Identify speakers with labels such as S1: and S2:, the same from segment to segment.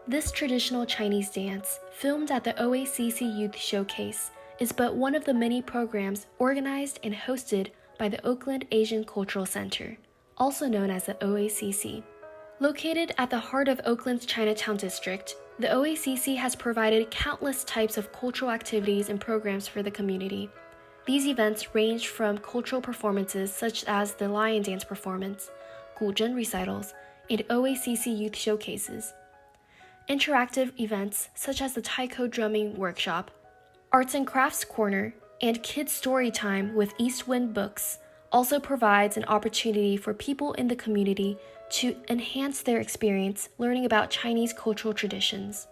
S1: This traditional Chinese dance, filmed at the OACC Youth Showcase, is but one of the many programs organized and hosted by the Oakland Asian Cultural Center, also known as the OACC. Located at the heart of Oakland's Chinatown district, the OACC has provided countless types of cultural activities and programs for the community. These events range from cultural performances such as the Lion Dance performance, Guzheng recitals, and OACC Youth Showcases, interactive events such as the taiko drumming workshop, arts and crafts corner, and kids story time with East Wind Books also provides an opportunity for people in the community to enhance their experience learning about Chinese cultural traditions.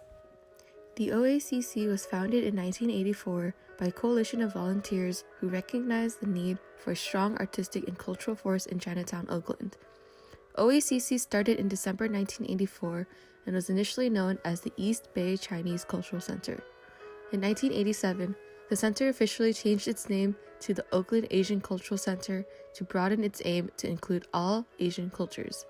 S2: The OACC was founded in 1984 by a coalition of volunteers who recognized the need for a strong artistic and cultural force in Chinatown, Oakland. OACC started in December 1984 and was initially known as the East Bay Chinese Cultural Center. In 1987, the center officially changed its name to the Oakland Asian Cultural Center to broaden its aim to include all Asian cultures.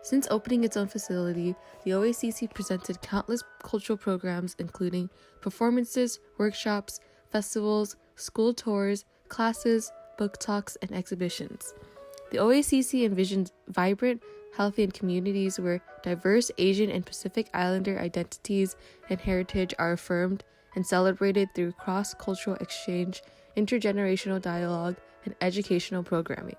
S2: Since opening its own facility, the OACC presented countless cultural programs including performances, workshops, festivals, school tours, classes, book talks, and exhibitions. The OACC envisions vibrant, healthy communities where diverse Asian and Pacific Islander identities and heritage are affirmed and celebrated through cross-cultural exchange, intergenerational dialogue, and educational programming.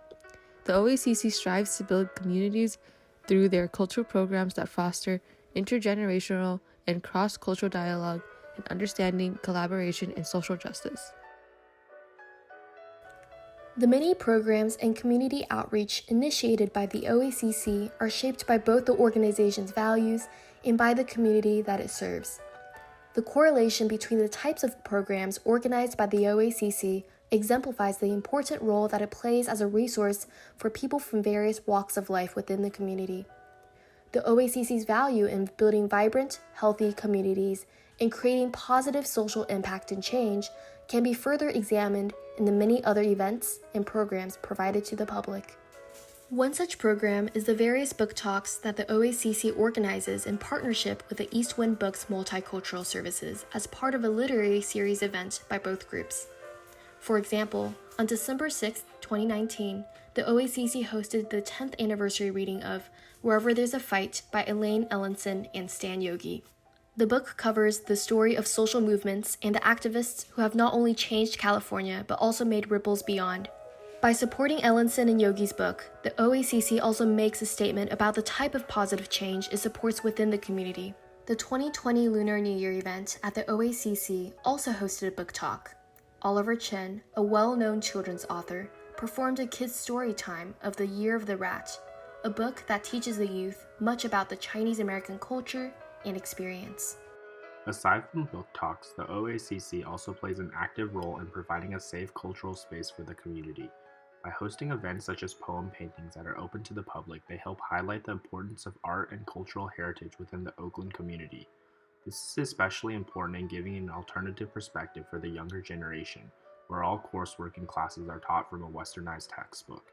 S2: The OACC strives to build communities through their cultural programs that foster intergenerational and cross-cultural dialogue and understanding, collaboration, and social justice.
S1: The many programs and community outreach initiated by the OACC are shaped by both the organization's values and by the community that it serves. The correlation between the types of programs organized by the OACC exemplifies the important role that it plays as a resource for people from various walks of life within the community. The OACC's value in building vibrant, healthy communities and creating positive social impact and change can be further examined in the many other events and programs provided to the public. One such program is the various book talks that the OACC organizes in partnership with the East Wind Books Multicultural Services as part of a literary series event by both groups. For example, on December 6, 2019, the OACC hosted the 10th anniversary reading of Wherever There's a Fight by Elaine Ellenson and Stan Yogi. The book covers the story of social movements and the activists who have not only changed California but also made ripples beyond. By supporting Ellenson and Yogi's book, the OACC also makes a statement about the type of positive change it supports within the community. The 2020 Lunar New Year event at the OACC also hosted a book talk. Oliver Chen, a well-known children's author, performed a kids' story time of The Year of the Rat, a book that teaches the youth much about the Chinese American culture and experience.
S3: Aside from book talks, the OACC also plays an active role in providing a safe cultural space for the community. By hosting events such as poem paintings that are open to the public, they help highlight the importance of art and cultural heritage within the Oakland community. This is especially important in giving an alternative perspective for the younger generation, where all coursework and classes are taught from a westernized textbook.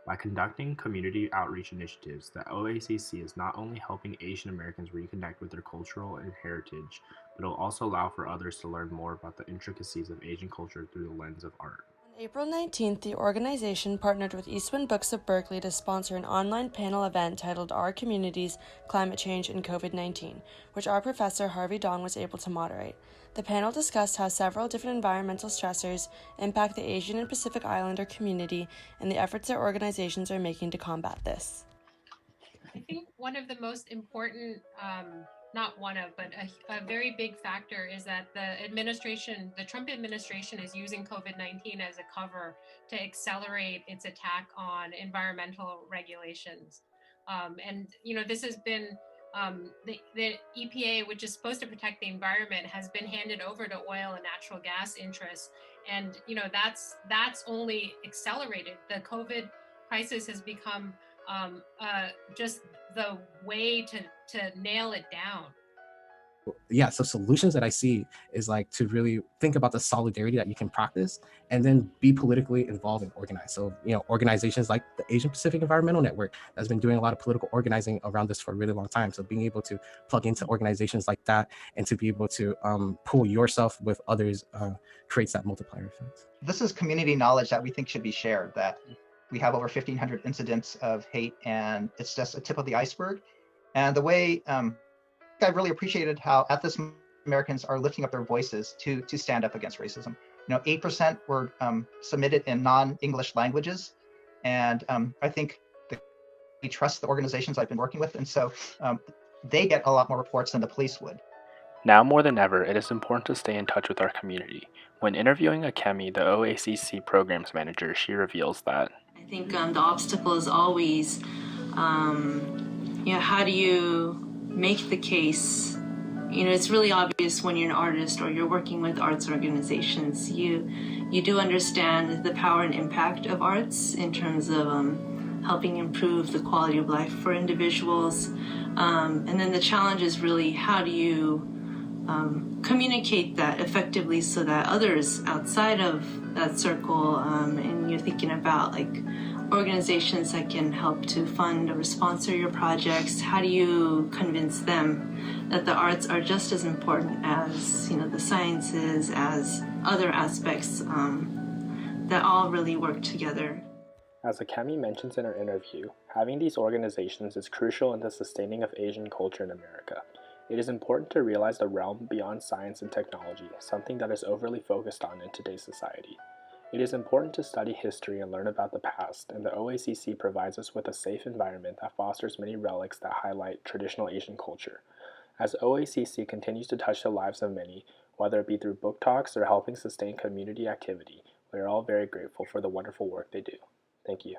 S3: By conducting community outreach initiatives, the OACC is not only helping Asian Americans reconnect with their cultural and heritage, but it will also allow for others to learn more about the intricacies of Asian culture through the lens of art.
S4: On April 19th, the organization partnered with Eastwind Books of Berkeley to sponsor an online panel event titled Our Communities, Climate Change, and COVID-19, which our Professor Harvey Dong was able to moderate. The panel discussed how several different environmental stressors impact the Asian and Pacific Islander community and the efforts their organizations are making to combat this.
S5: I think one of the most important not one of, but a very big factor is that the Trump administration is using COVID-19 as a cover to accelerate its attack on environmental regulations. This has been the EPA, which is supposed to protect the environment, has been handed over to oil and natural gas interests. And, that's only accelerated. The COVID crisis has become just the way to nail it down.
S6: yeah, so solutions that I see is like to really think about the solidarity that you can practice and then be politically involved and organized. So, organizations like the Asian Pacific Environmental Network that's been doing a lot of political organizing around this for a really long time. So being able to plug into organizations like that and to be able to pull yourself with others creates that multiplier effect.
S7: This is community knowledge that we think should be shared, that we have over 1,500 incidents of hate, and it's just a tip of the iceberg. And the way I really appreciated how at this Americans are lifting up their voices to stand up against racism. 8% were submitted in non-English languages, and I think we trust the organizations I've been working with, and so they get a lot more reports than the police would.
S3: Now more than ever, it is important to stay in touch with our community. When interviewing Akemi, the OACC programs manager, she reveals that
S8: I think the obstacle is always, how do you make the case? It's really obvious when you're an artist or you're working with arts organizations. You do understand the power and impact of arts in terms of helping improve the quality of life for individuals. And then the challenge is really how do you communicate that effectively so that others outside of that circle, and you're thinking about like organizations that can help to fund or sponsor your projects, how do you convince them that the arts are just as important as the sciences, as other aspects that all really work together?
S3: As Akemi mentions in her interview, having these organizations is crucial in the sustaining of Asian culture in America. It is important to realize the realm beyond science and technology, something that is overly focused on in today's society. It is important to study history and learn about the past, and the OACC provides us with a safe environment that fosters many relics that highlight traditional Asian culture. As OACC continues to touch the lives of many, whether it be through book talks or helping sustain community activity, we are all very grateful for the wonderful work they do. Thank you.